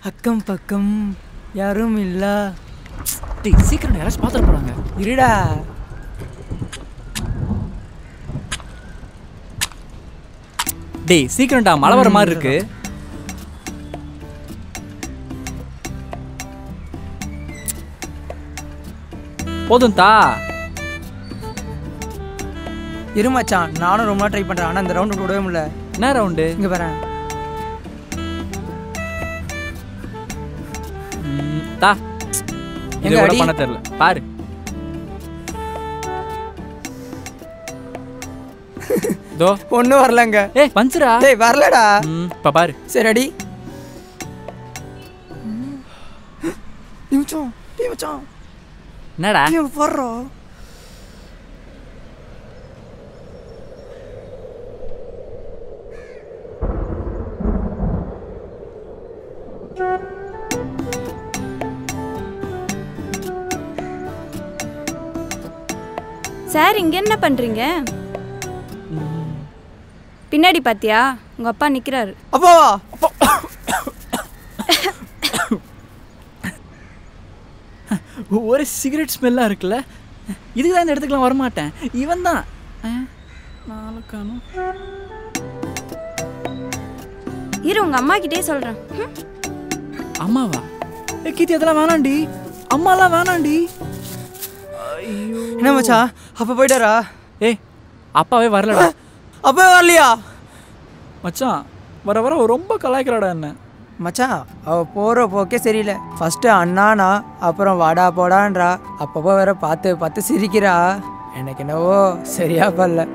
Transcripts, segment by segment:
அக்கம் பக்கம் யாரும் இல்ல. டேய் சீக்கிரம் யாராச்சும் பாத்துற போறாங்க. இருடா. டேய் சீக்கிரம்டா, மழை வர மாதிரி இருக்கு. போதும் தா. இரு மச்சான், நானும் ரொம்ப ட்ரை பண்றேன். ஆனா இந்த ரவுண்ட் விடவே முடியல. என்ன ரவுண்டு? இங்க பாரு. தா. இது கூட பண்ண தெரியல. பாரு. தோ ஒண்ணும் வரலங்க. ஏய் பஞ்சுடா. டேய் வரலடா. இப்ப பாரு. சரி அடி. மச்சான், டேய் மச்சான். என்னடா? நீ வர்றா. சார் இங்க என்ன பண்றீங்க? பின்னாடி பாத்தியா? உங்க அப்பா நிக்கிறாரு. அப்பாவா? ஒரு சிகரெட் ஸ்மெல்லா இருக்குல்ல. இதுதான் இந்த இடத்துக்குலாம் வரமாட்டேன். இவன் தான் இரு உங்க அம்மா கிட்டே சொல்றேன். அம்மாவா? கீர்த்தி அதெல்லாம் வேணாண்டி. அம்மாலாம் வேணாண்டி. என்ன மச்சான், அப்பா போயிட்டாரா? ஏய் அப்பாவே வரலடா. அப்பா வரலையா? மச்சான் வர வர ரொம்ப கலாய்க்கிறாடா என்ன. மச்சான் அவ போகிற போக்கே சரியில்லை. ஃபஸ்ட்டு அண்ணானா, அப்புறம் வாடா போடான்றா. அப்பப்போ வேற பார்த்து பார்த்து சிரிக்கிறா. எனக்கு என்னவோ சரியா பல்ல.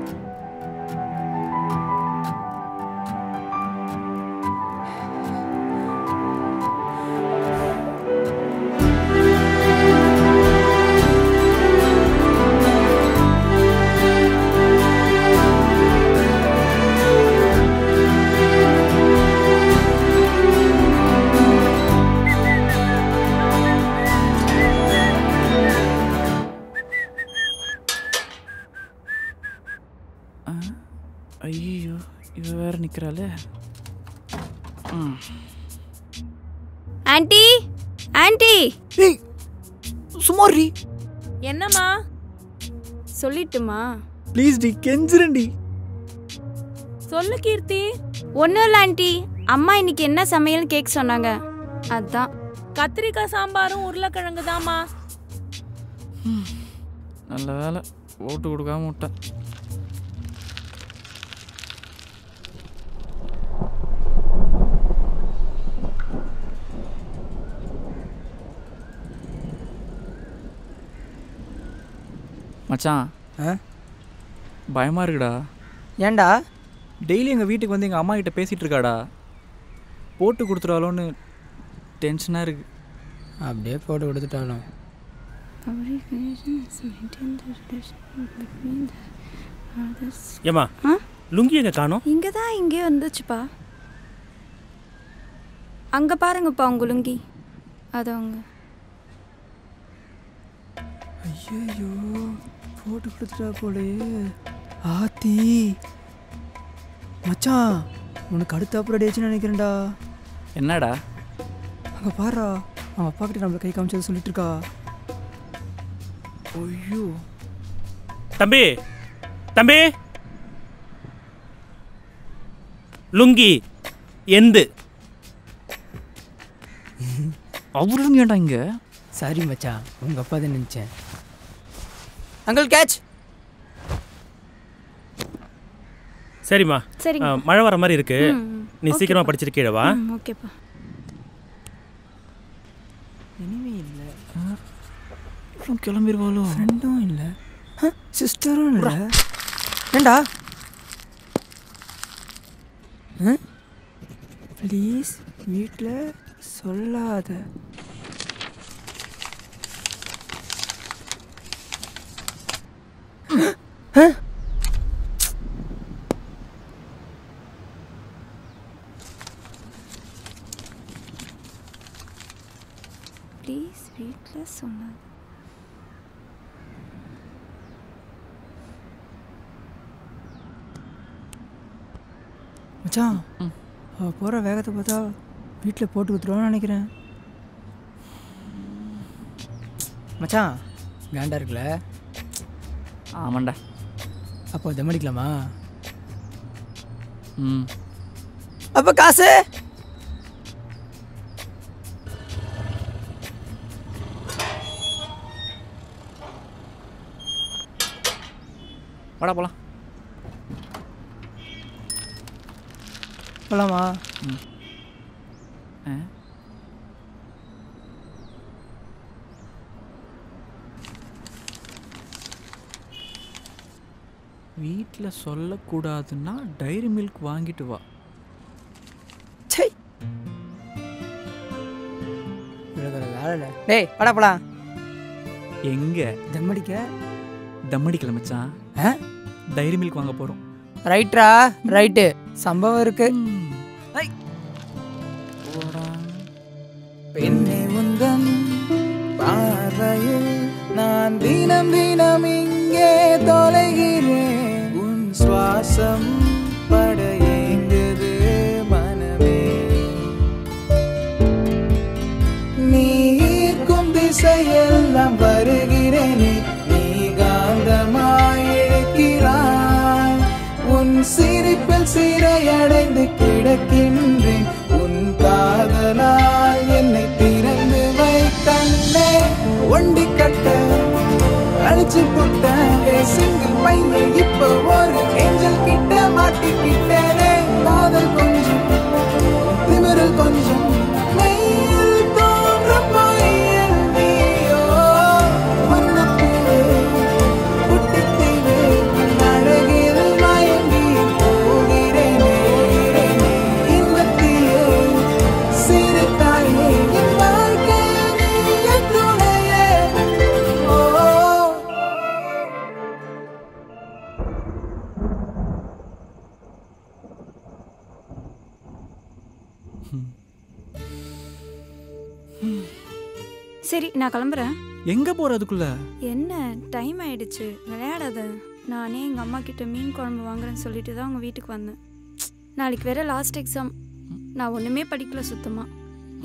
ஐயோ இவ வேற நிக்கிறாளே. Aunty aunty. ஏய் சுமாரி. என்னம்மா? சொல்லிட்டுமா? ப்ளீஸ் டி, கெஞ்சிரண்டி. சொல்லு கீர்த்தி. ஒன்றும் இல்லை ஆன்ட்டி, அம்மா இன்னைக்கு என்ன சமையல்னு கேட்க சொன்னாங்க, அதான். கத்திரிக்காய் சாம்பாரும் உருளைக்கிழங்கு தாம்மா. நல்ல வேலை ஓட்டு கொடுக்காம விட்டேன். மச்சான் பயமா இருக்குடா. ஏண்டா? டெய்லி எங்கள் வீட்டுக்கு வந்து எங்கள் அம்மா கிட்ட பேசிகிட்டு இருக்காடா. போட்டு கொடுத்துட்டாலோன்னு டென்ஷனாக இருக்கு. அப்படியே போட்டு கொடுத்துட்டாலும். ஏமா லுங்கி எங்க காணோம்? இங்கே தான் இங்கே வந்துச்சுப்பா. அங்கே பாருங்கப்பா உங்க லுங்கி. அது அவங்க. ஐயோ போட்டு கொடுத்துட்டா போலே. ஆத்தி மச்சான், உனக்கு அடுத்த அப்புறம் அடியாச்சுன்னு நினைக்கிறேன்டா. என்னடா? அங்கே பாருடா, அவன் அப்பா கிட்ட நம்மளை கை காமிச்சது சொல்லிட்டு இருக்கா. ஐயோ தம்பி தம்பி, லுங்கி எந்து அவரும் ஏன்டா இங்க? சாரி மச்சான், உங்க அப்பா தான் நினைச்சேன். Uncle catch. சரிம்மா, மழை வர மாதிரி இருக்கு. நீ சீக்கிரமா படிச்சிட்டு கீழே வா. ஓகேப்பா. இனிமே இல்லை. கிளம்பிடுவாளோ? ஃப்ரெண்டும் இல்லை, சிஸ்டரும் இல்லை. ஏண்டா? ப்ளீஸ் வீட்டில் சொல்லாத. ப்ளீஸ் வீட்டில் சொல்லாத. மச்சான், அவ போகிற வேகத்தை பார்த்தா வீட்டில் போட்டு கொடுத்துருவான்னு நினைக்கிறேன். மச்சான் கேண்டா இருக்குல்ல? ஆமாண்டா. அப்போ தம் அடிக்கலாமா? ம். அப்போ காசு? வாடா போலாம். போலாமா? ம். வீட்டில் சொல்லக்கூடாதுன்னா டைரி மில்க் வாங்கிட்டு வா. சை வேலை. டேய் வாடா போலாம். எங்கே? தம் அடிக்க. தம் அடிக்கல மச்சான். டைரி மில்க் வாங்க போகிறோம். ரைட்ரா ரைட்டு. சம்பவம் இருக்கு. பெண்ணை முந்தன் பார்வையில் நான் தினம் தினம் இங்கே தொலைகிறேன். உன் சுவாசம் படையேங்குது மனமே. நீ ஈர்க்கும் திசையெல்லாம் வருகிறேனே. நீ காந்தமாய் இழுக்கிறாய். உன் சிரிப்பில் சிறையடைந்து கிடக்கின்றேன். உன் காதலால் என்னை திறந்து வை கண்ணே. ஒண்டி கட்ட அழிச்சு புட்ட சிங்கிள் பையன் இப்ப ஒரு ஏஞ்சல் கிட்ட மாட்டிக்கிட்டேனே. காதல் கொஞ்சம் திமிரல் கொஞ்சம் மெய்யில் தோன்ற பொய்யில் நீயோ. மன்னப்பூவே புட்டித்தீவே அழகில் மயங்கி போகிறேனே. இந்த தீயே சிறு தாயே என் வாழ்க்கை நீ என் துணையே. ஓ சரி நான் கிளம்புறேன். எங்கே போகிறதுக்குள்ள? என்ன டைம் ஆயிடுச்சு, விளையாடாத. நானே எங்கள் அம்மா கிட்ட மீன் குழம்பு வாங்குறேன்னு சொல்லிட்டு தான் உங்கள் வீட்டுக்கு வந்தேன். நாளைக்கு வேற லாஸ்ட் எக்ஸாம். நான் ஒன்றுமே படிக்கல சுத்தமாக.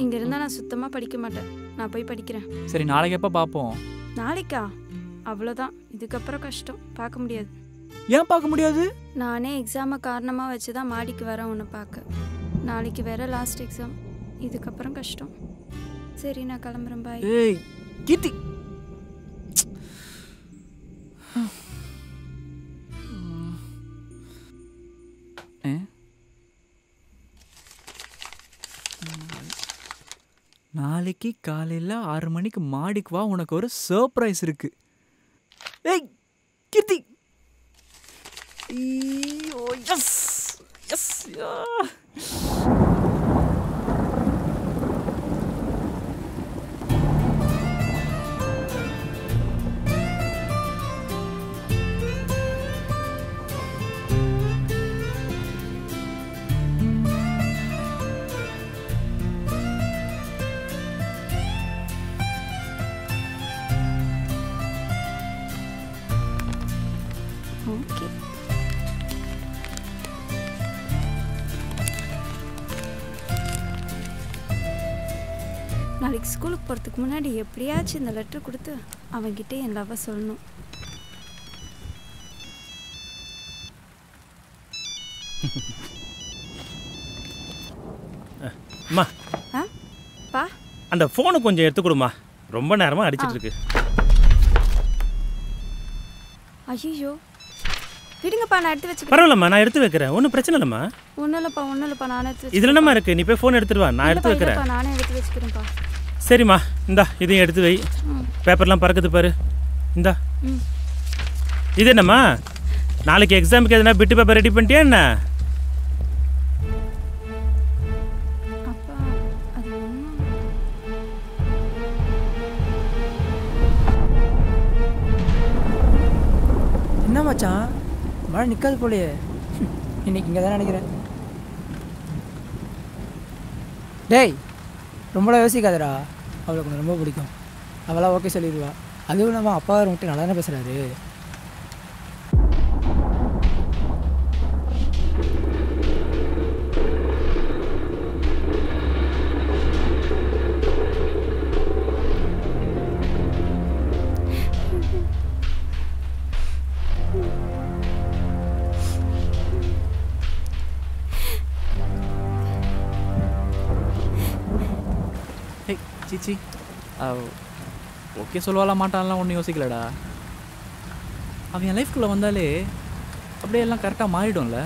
இங்கே இருந்தால் நான் சுத்தமாக படிக்க மாட்டேன். நான் போய் படிக்கிறேன். சரி நாளைக்கு எப்போ பார்ப்போம்? நாளைக்கா? அவ்வளோதான், இதுக்கப்புறம் கஷ்டம், பார்க்க முடியாது. ஏன் பார்க்க முடியாது? நானே எக்ஸாமை காரணமாக வச்சு தான் மாடிக்கு வரேன் உன்னை பார்க்க. நாளைக்கு வேற லாஸ்ட் எக்ஸாம், இதுக்கப்புறம் கஷ்டம். சரி நான் கிளம்புறேன், பாய். ஏய் கீர்த்தி. நாளைக்கு காலையில் 6 மணிக்கு மாடிக்கு வா, உனக்கு ஒரு சர்ப்ரைஸ் இருக்கு. ஏய் கீர்த்தி. ஐயோ எஸ் எஸ். ஓகே. நாளைக்கு ஸ்கூலுக்கு போகிறதுக்கு முன்னாடி எப்படியாச்சும் இந்த லெட்டர் கொடுத்து அவன்கிட்ட என் லவ்வை சொல்லணும். அம்மா ஆ பா, அந்த ஃபோனை கொஞ்சம் எடுத்து கொடுமா. ரொம்ப நேரமாக அடிச்சிட்டு இருக்கு. ஐயோ விடுங்கப்பா, நான் எடுத்து வச்சுக்கிறேன். பரவாயில்லம்மா, நான் எடுத்து வைக்கிறேன். ஒன்றும் பிரச்சனை இல்லைம்மா. ஒன்றும் இல்லைப்பா, நானே எடுத்து இதில் என்னம்மா இருக்குது? நீ போய் ஃபோன் எடுத்துட்டு வா, நான் எடுத்து வைக்கிறேன். நானே எடுத்து வச்சுக்கிறேன்ப்பா. சரிம்மா, இந்தா இதையும் எடுத்து வை. பேப்பர்லாம் பறக்குது பாரு. இந்தா இது என்னம்மா? நாளைக்கு எக்ஸாமுக்கு எதுனா பிட்டு பேப்பர் ரெடி பண்ணிட்டியா என்ன? அப்பா அது ஒன்றும். என்ன மச்சான் மழை நிற்காது போலையே. இன்னைக்கு இங்கே தான் நினைக்கிறேன். டேய் ரொம்பலாம் யோசிக்காதடா. அவளுக்கு உன்னை ரொம்ப பிடிக்கும். அவளாம் ஓகே சொல்லிடுவா. அதுவும் இல்லாமல் அப்பா மட்டும் நல்லா தானே பேசுகிறாரு. சீச்சி ஓகே சொல்லுவாளா மாட்டான்லாம் ஒன்றும் யோசிக்கலடா. அவன் என் லைஃப்குள்ளே வந்தாலே அப்படியே எல்லாம் கரெக்டாக மாறிடும்ல.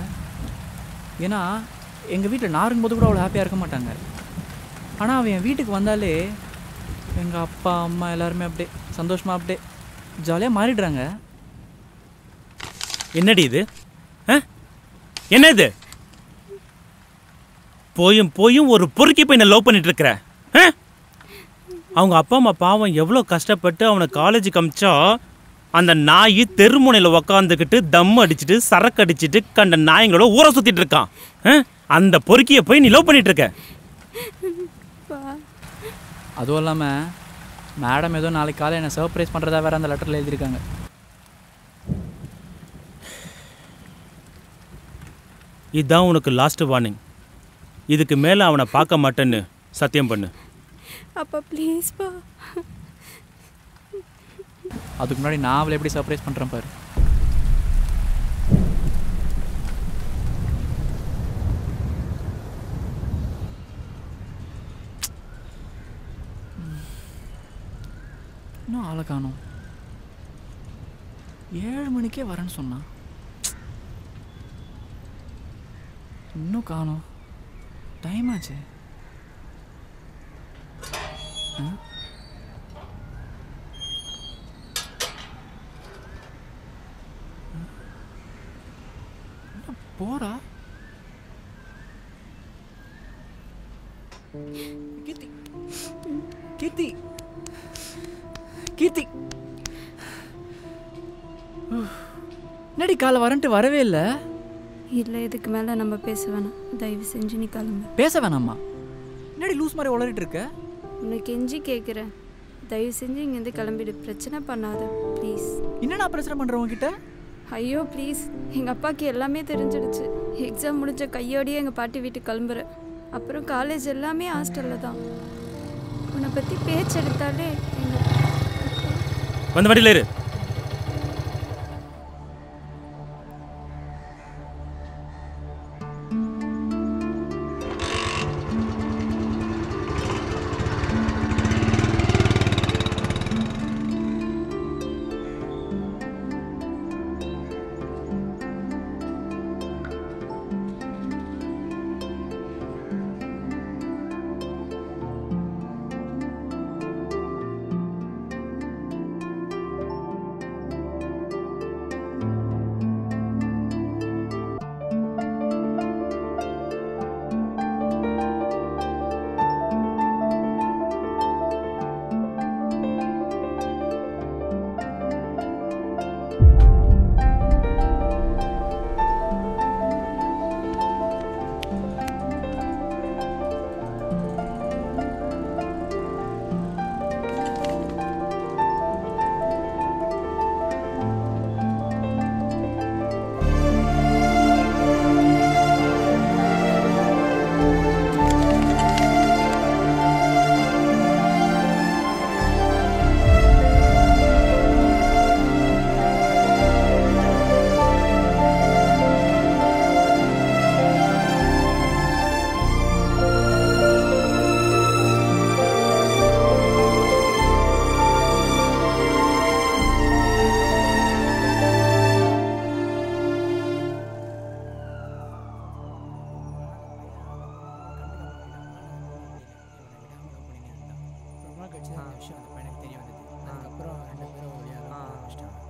ஏன்னா எங்கள் வீட்டில் நான் இருக்கும்போது கூட அவ்வளோ ஹாப்பியாக இருக்க மாட்டாங்க. ஆனால் அவன் என் வீட்டுக்கு வந்தாலே எங்கள் அப்பா அம்மா எல்லாருமே அப்படியே சந்தோஷமாக அப்படியே ஜாலியாக மாறிடுறாங்க. என்னடி இது? என்ன இது? போயும் ஒரு பொறுக்கி பையனை லவ் பண்ணிட்டு இருக்கிற. அவங்க அப்பா அம்மா பாவம் எவ்வளோ கஷ்டப்பட்டு அவனை காலேஜுக்கு அமிச்சா அந்த நாய் தெருமுனையில் உக்காந்துக்கிட்டு தம் அடிச்சுட்டு சரக்கு அடிச்சுட்டு கண்ட நாய்களோட ஊரை சுற்றிட்டு இருக்கான். அந்த பொறுக்கியை போய் நீ லவ் பண்ணிட்டு இருக்க. அதுவும் இல்லாமல் மேடம் ஏதோ நாளைக்கு காலை என்னை சர்ப்ரைஸ் பண்ணுறதா வேறு அந்த லெட்டரில் எழுதியிருக்காங்க. இதுதான் உனக்கு லாஸ்ட் வார்னிங். இதுக்கு மேலே அவனை பார்க்க மாட்டேன்னு சத்தியம் பண்ணு. அப்பா ப்ளீஸ்ப்பா. அதுக்கு முன்னாடி நான் அவளை எப்படி சர்ப்ரைஸ் பண்ணுறேன் பாரு. இன்னும் ஆளை காணோம். 7 மணிக்கே வரேன்னு சொன்னான். இன்னும் காணோம். டைம் ஆச்சு. போறா கீர்த்தி கீர்த்தி கீர்த்தி என்னடி காலை வரன்ட்டு வரவே இல்லை. இல்லை, இதுக்கு மேலே நம்ம பேச வேணாம். தயவு செஞ்சு நீ கிளம்பு. பேச வேணாம்மா? என்னடி லூஸ் மாதிரி உளறிட்டு இருக்க? உன்னை கெஞ்சி கேட்குறேன், தயவு செஞ்சு இங்கேருந்து கிளம்பிடு. பிரச்சனை பண்ணாத ப்ளீஸ். என்னடா பிரச்சனை பண்ணுற உங்ககிட்ட? ஐயோ ப்ளீஸ், எங்கள் அப்பாவுக்கு எல்லாமே தெரிஞ்சிடுச்சு. எக்ஸாம் முடிஞ்ச கையோடையே எங்கள் பாட்டி வீட்டுக்கு கிளம்புறேன். அப்புறம் காலேஜ் எல்லாமே ஹாஸ்டலில் தான். உன்னை பற்றி பேச்சு எடுத்தாலே வந்து வண்டியில் இரு.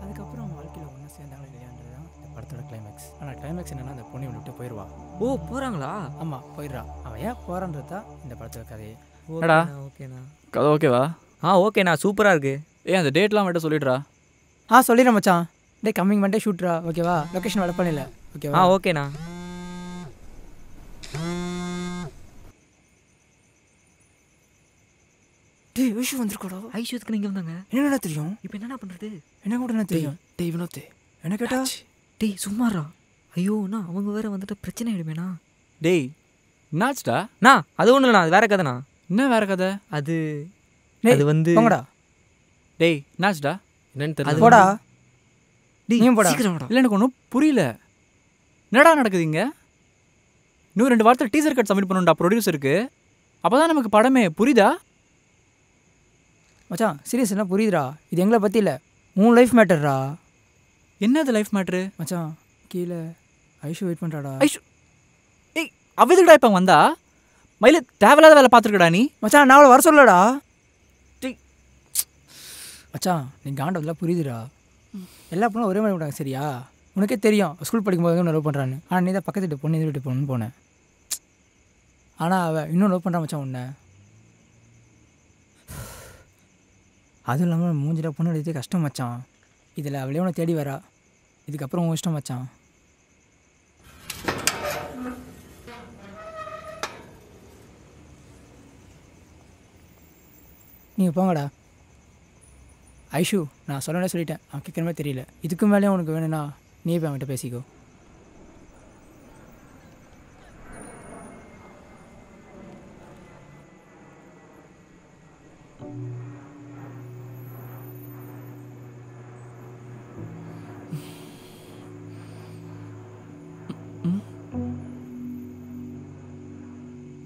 அதுக்கப்புறம் வாழ்க்கையில் ஒன்றா சேர்ந்தாலும் இல்லையான்றது தான் இந்த படத்தோட கிளைமேக்ஸ். ஆனால் கிளைமேக்ஸ் என்னன்னா அந்த பொண்ணை விட்டு போயிடுவா. ஓ போகிறாங்களா? ஆமாம் போயிடுறா. அவன் ஏன் போகிறான்றது தான் இந்த படத்தோட கதையே. என்னடா ஓகேண்ணா. கதை ஓகேவா? ஓகேண்ணா, சூப்பராக இருக்குது. அந்த டேட்லாம் மட்டும் சொல்லிடுறா. சொல்லிடுறேன் மச்சான். கம்மிங் மண்டே ஷூட்ரா. ஓகேவா? லொக்கேஷன் வர பண்ணல. ஓகேவா? ஓகேண்ணா. டேய் ஐஷு வந்திருக்கோடா. ஐஷுக்கு நீங்கள் வந்தாங்க. என்னடா தெரியும்? இப்போ என்னடா பண்ணுறது? என்ன கூட என்ன தெரியும்? டேய் வினோத் என்ன கேட்டா? டேய் சும்மாறா. ஐயோண்ணா, அவங்க வேற வந்துட்டு பிரச்சனை ஆகிடுமேண்ணா. டேய் என்னாச்சுடா? அது ஒன்றும் இல்லைண்ணா, அது வேற கதைண்ணா. என்ன வேற கதை? அது வந்து போங்கடா. டேய் என்னாச்சுடா? என்னன்னு தெரியல. போடா. நீயும் போடா. சீக்கிரம். இல்லை எனக்கு ஒன்றும் புரியல. என்னடா நடக்குது இங்கே? இன்னும் 2 வாரத்தில் டீசர் கட் சப்மிட் பண்ணணும்டா ப்ரொடியூசருக்கு. அப்போ தான் நமக்கு படமே. புரியுதா? மச்சான் சீரியஸ் என்ன புரியுதுடா, இது எங்களை பற்றி இல்லை, உன் லைஃப் மேட்டர்டா. என்னது லைஃப் மேட்ரு? மச்சான் கீழே ஐஷு வெயிட் பண்ணுறாடா. ஐஷு, ஏய் அவ எதுக்குடா இப்போ வந்தா? மயில தேவையில்லாத வேலை பார்த்துருக்கடா நீ. மச்சான் நான் அவளை வர சொல்லடா. மச்சான் நீ காண்டதெல்லாம் புரியுதுடா. எல்லா பொண்ணும் ஒரே மாதிரி விட்டாங்க சரியா? உனக்கே தெரியும் ஸ்கூல் படிக்கும்போது லவ் பண்ணுறான்னு. ஆனால் நீ தான் பக்கத்து வீட்டு பொண்ணு, இது வீட்டு பொண்ணுன்னு போனேன். ஆனால் அவள் இன்னும் லவ் பண்ணுறான் மச்சான் உன்னை. அதுவும் இல்லாமல் மூஞ்சிட பொண்ணு எடுத்தே கஷ்டம் மச்சான். இதில் அவளே உன்னை தேடி வரா. இதுக்கப்புறம் உன் இஷ்டம் மச்சான். நீங்கள் போங்கடா. ஐஷு நான் சொல்லவே சொல்லிட்டேன், அவன் கேட்குற மாதிரி தெரியல. இதுக்கு மேலேயும் உனக்கு வேணும்னா நீ போய் அவன்கிட்ட பேசிக்கோ.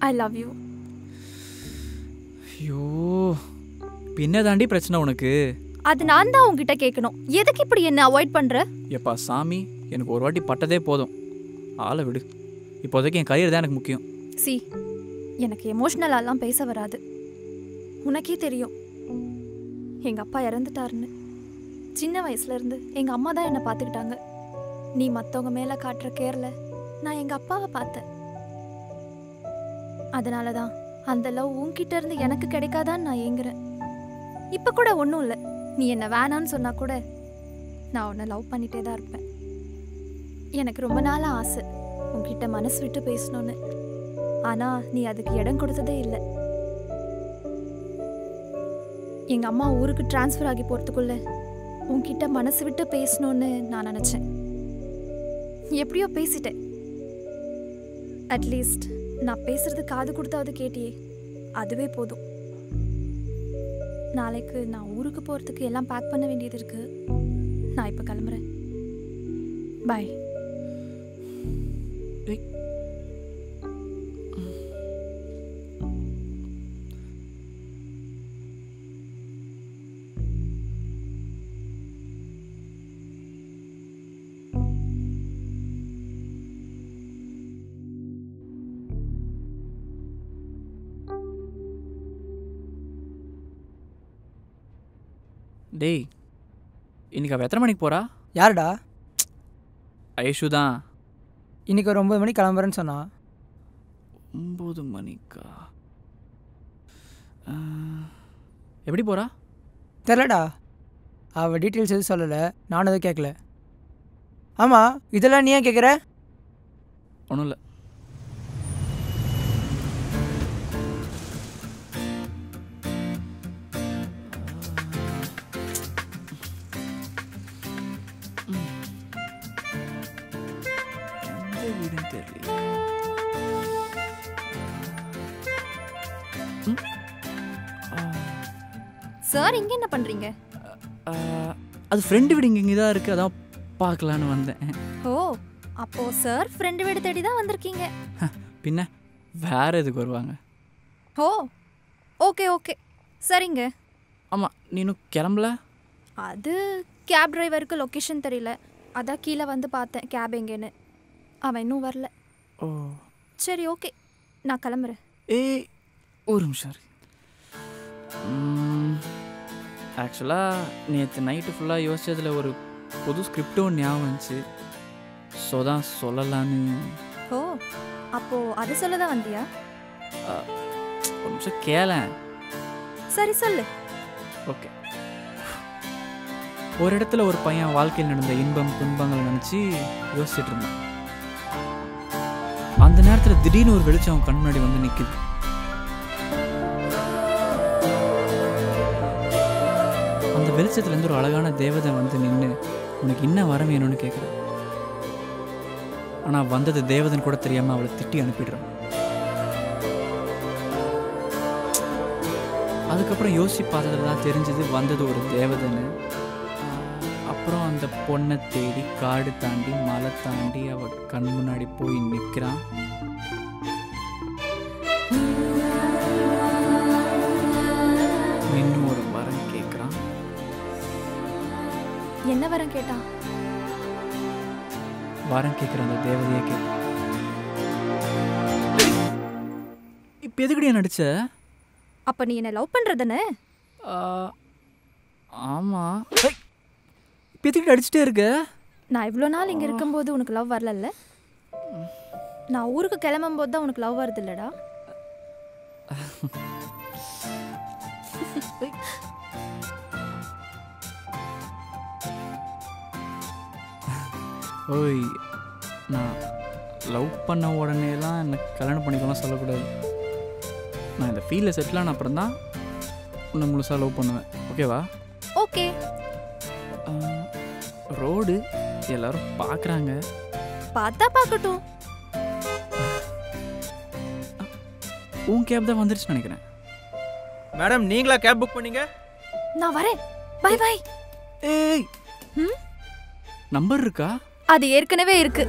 I love you. ஐயோ பின்ன தாண்டி பிரச்சனை உனக்கு? அது நான் தான் உங்ககிட்ட கேட்கணும். எதுக்கு இப்படி என்ன அவாய்ட் பண்ணுற? எப்பா சாமி, எனக்கு ஒரு வாட்டி பட்டதே போதும், ஆளை விடு. இப்போதைக்கு என் கரியர் தான் எனக்கு முக்கியம். சி, எனக்கு எமோஷ்னலாலாம் பேச வராது. உனக்கே தெரியும் எங்கள் அப்பா இறந்துட்டாருன்னு. சின்ன வயசுலேருந்து எங்கள் அம்மா தான் என்னை பார்த்துக்கிட்டாங்க. நீ மற்றவங்க மேலே காட்டுற கேரில் நான் எங்கள் அப்பாவை பார்த்தேன். அதனால தான் அந்த லவ் உன்கிட்ட இருந்து எனக்கு கிடைக்காதான்னு நான் ஏங்குறேன். இப்போ கூட ஒன்றும் இல்லை, நீ என்னை வேணான்னு சொன்னா கூட நான் உன்னை லவ் பண்ணிகிட்டே தான் இருப்பேன். எனக்கு ரொம்ப நாளாக ஆசை உன்கிட்ட மனசு விட்டு பேசணும்னு. ஆனால் நீ அதுக்கு இடம் கொடுத்ததே இல்லை. எங்கள் அம்மா ஊருக்கு டிரான்ஸ்ஃபர் ஆகி போகிறதுக்குள்ள உன்கிட்ட மனசு விட்டு பேசணும்னு நான் நினச்சேன். எப்படியோ பேசிட்டேன். அட்லீஸ்ட் நான் பேசுறது காது கொடுத்தாவது கேட்டியே, அதுவே போதும். நாளைக்கு நான் ஊருக்கு போகிறதுக்கு எல்லாம் பேக் பண்ண வேண்டியது இருக்கு. நான் இப்போ கிளம்புறேன். பாய். டேய், இன்னைக்கு அவள் எத்தனை மணிக்கு போகிறா? யாருடா? ஐஷு தான். இன்னைக்கு ஒரு 9 மணிக்கு கிளம்புறேன்னு சொன்னா. 9 மணிக்கா? எப்படி போகிறா? தெரிலடா, அவள் டீட்டெயில்ஸ் எதுவும் சொல்லலை, நானும் எதுவும் கேட்கல. ஆமாம், இதெல்லாம் நீ ஏன் கேட்குற? ஒன்றும் இல்லை. வீடுன்னு தெரியல. சார் இங்கே என்ன பண்ணுறீங்க? அது ஃப்ரெண்டு வீடு இங்கே தான் இருக்குது, அதான் பார்க்கலான்னு வந்தேன். ஓ, அப்போது சார் ஃப்ரெண்டு வீடு தேடி தான் வந்திருக்கீங்க. பின்ன வேறு எதுக்கு வருவாங்க? ஓ, ஓகே ஓகே, சரிங்க. ஆமாம், நீ இன்னும் கிளம்பல? அது கேப் டிரைவருக்கு லொக்கேஷன் தெரியல, அதான் கீழே வந்து பார்த்தேன் கேப் எங்கேன்னு. அவன் இன்னும் வரல. ஓ சரி ஓகே, நான் கிளம்புறேன். ஏய் ஒரு நிமிஷம். ஆக்சுவலாக நேற்று நைட்டு ஃபுல்லாக யோசிச்சதில் ஒரு புது ஸ்கிரிப்டும் ஒன்று ஞாபகம் வந்துச்சு. ஸோ தான் சொல்லலான்னு. ஓ, அப்போது அது சொல்ல தான் வந்தியா? ஒரு நிமிஷம் கேளேன். சரி சொல்லு. ஓகே. ஒரு இடத்துல ஒரு பையன் வாழ்க்கையில் நடந்த இன்பம் துன்பங்களை நினச்சி யோசிச்சுட்டு இருந்தான். அந்த நேரத்தில் திடீர்னு ஒரு வெளிச்சம் அவன் கண் முன்னாடி வந்து நிற்குது. அந்த வெளிச்சத்துலேருந்து ஒரு அழகான தேவதை வந்து நின்று உனக்கு என்ன வரம் வேணும்னு கேட்குறான். ஆனால் வந்தது தேவதன் கூட தெரியாமல் அவளை திட்டி அனுப்பிடுறான். அதுக்கப்புறம் யோசிச்சு பார்த்ததுல தான் தெரிஞ்சது வந்தது ஒரு தேவதைன்னு. அப்புறம் அந்த பொண்ணை தேடி காடு தாண்டி மலை தாண்டி அவ கண் முன்னாடி போய் நிற்கிறான். நின்று ஒரு வரம் வரம் கேட்டான்? வாரம் கேட்குற அந்த தேவதையே கேட்கும். இப்போ எதுக்கடி நடிச்ச? அப்ப நீ என்ன லவ் பண்றதுன்னு? ஆமாம். இப்போ எதுக்கடி அடிச்சுட்டே இருக்க? நான் இவ்வளோ நாள் இங்கே இருக்கும்போது உனக்கு லவ் வரலல்ல? நான் ஊருக்கு கிளம்பும்போது தான் உனக்கு லவ் வருது இல்லடா? ஓய், நான் லவ் பண்ண உடனேலாம் என்னை கல்யாணம் பண்ணிக்கலாம் சொல்லக்கூடாது. நான் இந்த ஃபீல்டில் செட்டில் ஆன அப்புறம் தான் உன்னை முழுசாக லவ் பண்ணுவேன். ஓகேவா? ஓகே. ரோடு எல்லாரும் பார்க்குறாங்க. பார்த்தா பார்க்கட்டும். உன் கேப் தான் வந்துருச்சுன்னு நினைக்கிறேன். மேடம் நீங்களா கேப் புக் பண்ணீங்க? நான் வரேன். By by. ஏய், நம்பர் இருக்கா? அது ஏற்கனவே இருக்கு.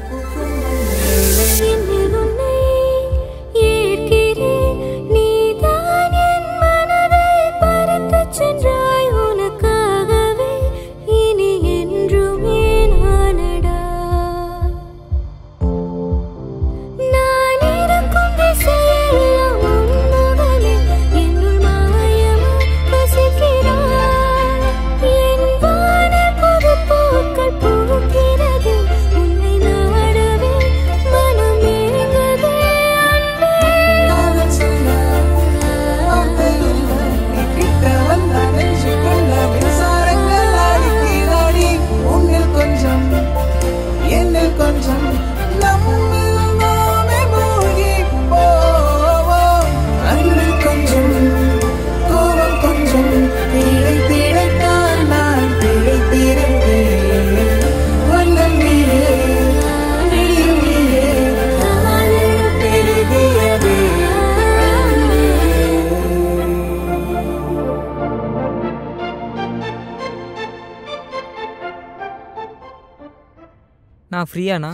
நான் ஃப்ரீயாண்ணா?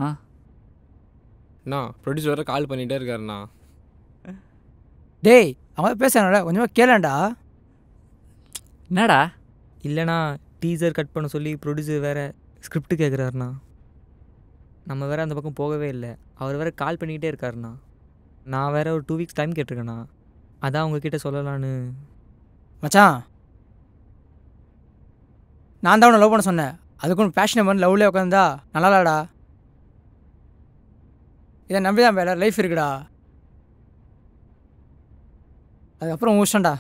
அண்ணா ப்ரொடியூசர் கால் பண்ணிகிட்டே இருக்காருண்ணா. டேய் அவன் பேசுறானடா, கொஞ்சமாக கேளண்டா. என்னடா? இல்லைண்ணா, டீசர் கட் பண்ண சொல்லி ப்ரொடியூசர் வேறு ஸ்கிரிப்ட் கேட்குறாருண்ணா. நம்ம வேறு அந்த பக்கம் போகவே இல்லை. அவர் வேறு கால் பண்ணிக்கிட்டே இருக்காருண்ணா. நான் வேறு ஒரு 2 வீக்ஸ் டைம் கேட்டிருக்கேண்ணா. அதான் உங்ககிட்ட சொல்லலான்னு. மச்சான், நான் தான் உன்னை லவ் பண்ண சொன்னேன். அதுக்கும் பேஷனை பண்ணி லவ்லேயே உட்காந்தா நல்லாடா. இதை நம்பி தான் வேலை லைஃப் இருக்குடா. அதுக்கப்புறம் ஊஷன்டா.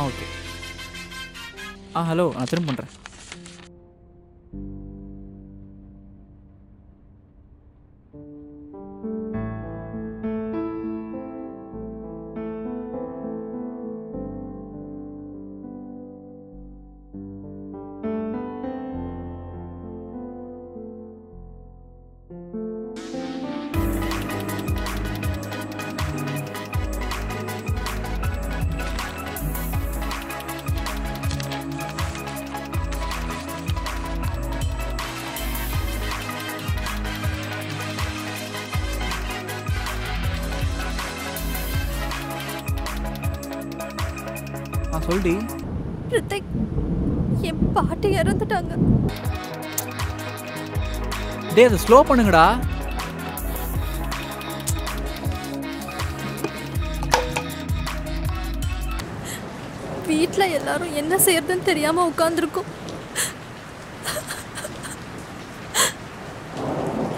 ஓகே. ஹலோ, நான் திரும்ப பண்ணுறேன். சொல்டி. ரித்திக், என் பாட்டி இறந்துட்டாங்க. டேய், அதை ஸ்லோ பண்ணுங்கடா. வீட்டில் எல்லாரும் என்ன செய்யறதுன்னு தெரியாம உட்காந்துருக்கோம்.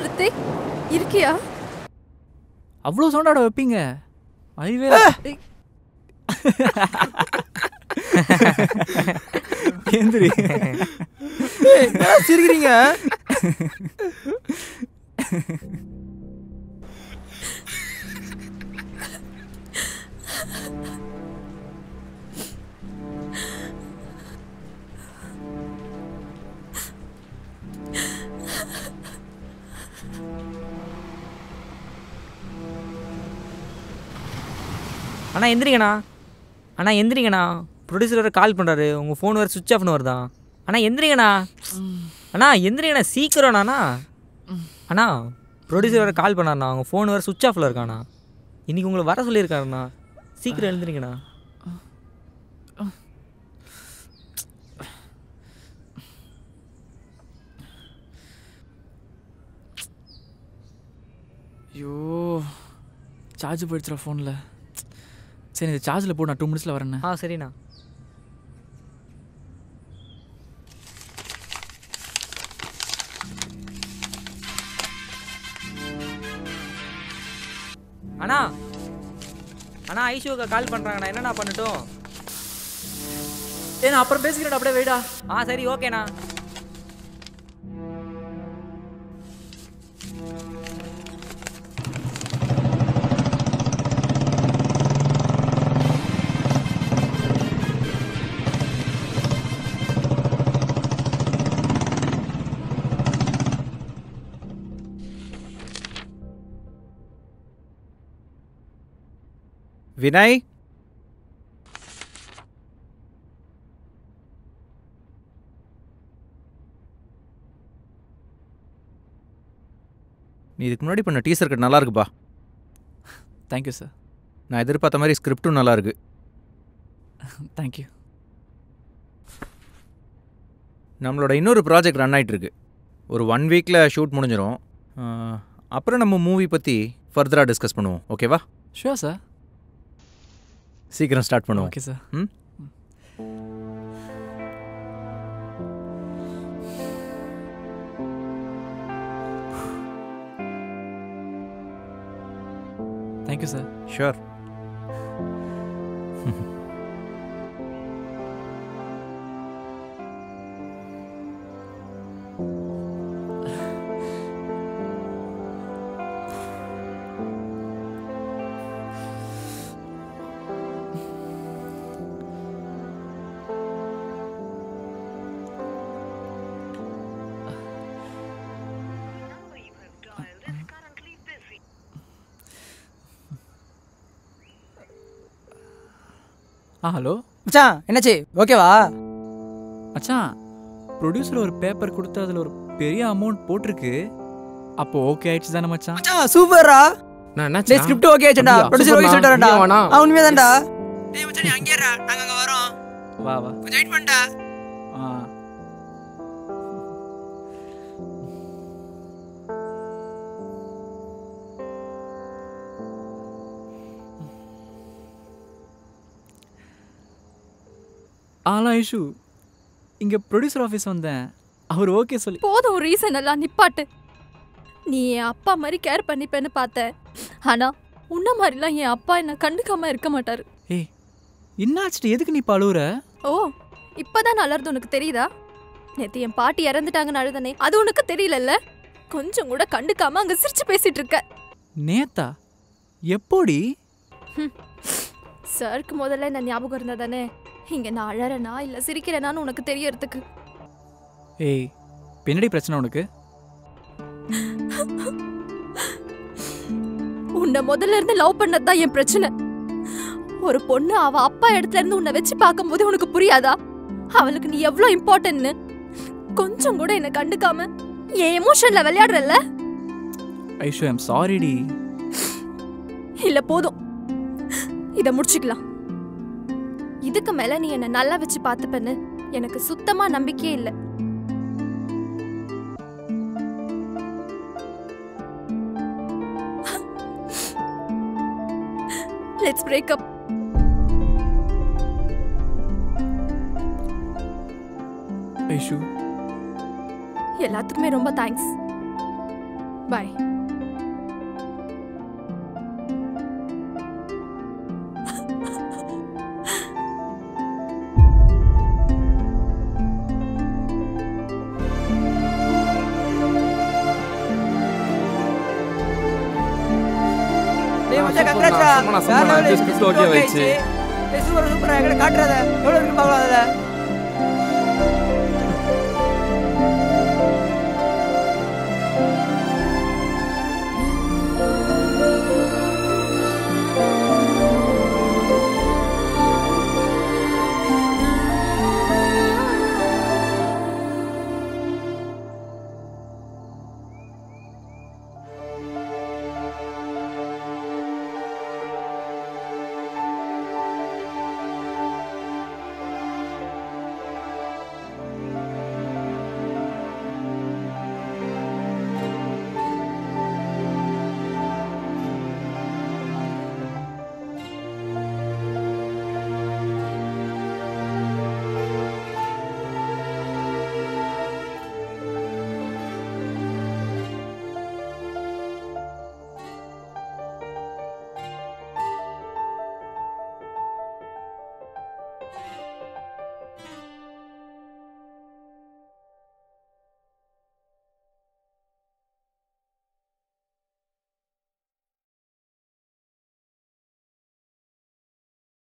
ரித்திக், இருக்கியா? அவ்வளோ சவுண்டாட வைப்பீங்க? ஐவே ஏந்திரி. சிரிக்கிறீங்க? அண்ணா எந்திரிங்கண்ணா. அண்ணா எந்திரிங்கண்ணா. ப்ரொடியூசர் வேறு கால் பண்ணுறாரு. உங்கள் ஃபோன் வேறு சுவிட்ச் ஆஃப்னு வருதா? அண்ணா எந்திரிங்கண்ணா. அண்ணா எந்திரிங்கண்ணா சீக்கிரம்ண்ணா. அண்ணா ப்ரொடியூசர் வேறு கால் பண்ணாருண்ணா. உங்கள் ஃபோன் வேறு சுவிட்ச் ஆஃபில் இருக்காண்ணா. இன்றைக்கி உங்களை வர சொல்லியிருக்காருண்ணா. சீக்கிரம் எழுந்திரிங்கண்ணா. ஐயோ சார்ஜ் போயிடுச்சுடா ஃபோனில். சரி இந்த சார்ஜில் போ, நான் 2 மினிட்ஸில் வரேண்ணே. சரிண்ணா. அண்ணா அண்ணா ஐஷுவுக்கு கால் பண்ணுறாங்கண்ணா. என்னண்ணா பண்ணட்டும்? நான் அப்புறம் பேசிக்கிறேன், அப்படியே வெயிடா. சரி ஓகேண்ணா. வினய், நீ இதுக்கு முன்னாடி பண்ண டீசர் கட் நல்லா இருக்குப்பா. Thank you sir. நான் எதிர்பார்த்த மாதிரி ஸ்கிரிப்டும் நல்லா இருக்கு. தேங்க்யூ. நம்மளோட இன்னொரு ப்ராஜெக்ட் ரன் ஆகிட்டு இருக்கு. ஒரு 1 வீக்கில் ஷூட் முடிஞ்சிடும். அப்புறம் நம்ம மூவி பற்றி ஃபர்தராக டிஸ்கஸ் பண்ணுவோம். ஓகேவா? Sure sir. சீக்கிரம் ஸ்டார்ட் பண்ணுவோம். Okay sir. Thank you sir. Sure. Hello மச்சான், என்னாச்சு? ஓகேவா? மச்சான், ப்ரொடியூசர் ஒரு பேப்பர் கொடுத்து அதில் ஒரு பெரிய அமௌண்ட் போட்டிருக்கு. அப்போ ஓகே ஆயிடுச்சு தானே மச்சான்? மச்சான் சூப்பர்ரா. நான் என்னாச்சு? ஸ்கிரிப்ட் ஓகே ஆச்சுடா. ப்ரொடியூசர் ஓகே சொல்லிட்டாரடா. உண்மையாதான்டா. டேய் மச்சான், நீ அங்கே இருடா. நாங்க அங்க வரோம். வா வா, கொஞ்சம் வெயிட் பண்ணடா. ஐஷு, இங்கே ப்ரொடியூசர் ஆஃபீஸ் வந்தேன். அவர் ஓகே சொல்லி போதும் ரீசன் எல்லாம் நிப்பாட்டு. நீ என் அப்பா மாதிரி கேர் பண்ணிப்பேன்னு பார்த்தேன். ஆனா உன்ன மாதிரிலாம் என் அப்பா என்னை கண்டுக்காம இருக்க மாட்டாரு. ஏய் என்னாச்சுட்டு? எதுக்கு நீ பழுவுற? ஓ இப்பதான் அலறது உனக்கு தெரியுதா? நேத்து என் பாட்டி இறந்துட்டாங்கன்னு அழுதனே, அது உனக்கு தெரியலல்ல? கொஞ்சம் கூட கண்டுக்காம அங்க சிரிச்சு பேசிட்டு இருக்க. நேத்தா? எப்படி? சருக்கு முதல்ல என்ன ஞாபகம் இருந்தா தானே இங்க நான் அழறனா இல்ல சிரிக்கிறேனான்னு உனக்கு தெரியறதுக்கு. ஏய் பின்னாடி பிரச்சனை உனக்கு? உன்னை முதல்ல இருந்து லவ் பண்ணதான் என் பிரச்சனை. ஒரு பொண்ணு அவ அப்பா இடத்துல இருந்து உன்னை வச்சு பார்க்கும்போது உனக்கு புரியாதா அவளுக்கு நீ எவ்வளவு இம்பார்ட்டன்ட்னு? கொஞ்சம் கூட என்ன கண்டுக்காம என் எமோஷன்ல விளையாடுறல்ல? ஐஷு, ஐம் சாரி டி. இல்ல போதும், இத முடிச்சுக்கலாம். இதுக்கு மேல நீ என்ன நல்லா வச்சு பார்த்துப்பேன்னு எனக்கு சுத்தமா நம்பிக்கையே இல்ல. Let's break up. ஐஷு, எல்லாத்துக்குமே ரொம்ப தேங்க்ஸ். பை. சூப்பரா எங்களை காட்டுறத எவ்வளவு இருக்கு பாக்கலாம்.